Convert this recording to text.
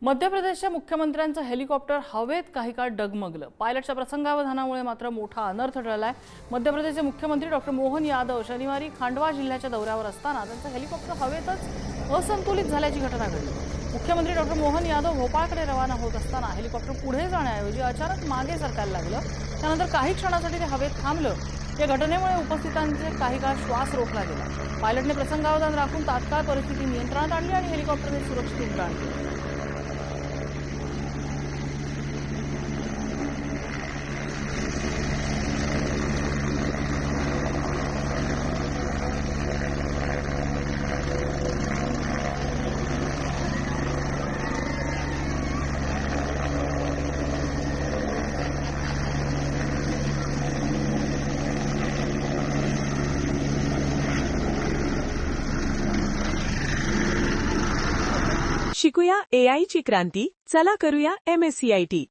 मध्य प्रदेशच्या मुख्यमंत्र्यांचं हेलिकॉप्टर हवेत काही काळ डगमगलं। पायलटच्या प्रसंगावधानामुळे मात्र मोठा अनर्थ टळलाय। मध्य प्रदेशचे मुख्यमंत्री डॉक्टर मोहन यादव शनिवारी खांडवा जिल्ह्याच्या दौऱ्यावर असताना त्यांचं हेलिकॉप्टर हवेतच असंतुलित झाल्याची घटना घडली। मुख्यमंत्री डॉक्टर मोहन यादव भोपाळकडे रवाना होत असताना हेलिकॉप्टर पुढे जाण्याऐवजी अचानक मागे सरकायला लागलं। त्यानंतर काही क्षणांसाठी ते हवेत थांबलं। या घटनेमुळे उपस्थितांचे काही काळ श्वास रोखला गेला। पायलटने प्रसंगावधान राखून तात्काळ परिस्थिती नियंत्रणात आणली आणि हेलिकॉप्टरने सुरक्षित उड्डाण केलं। शिकूया AI ची क्रांती, चला करूया MSCIT।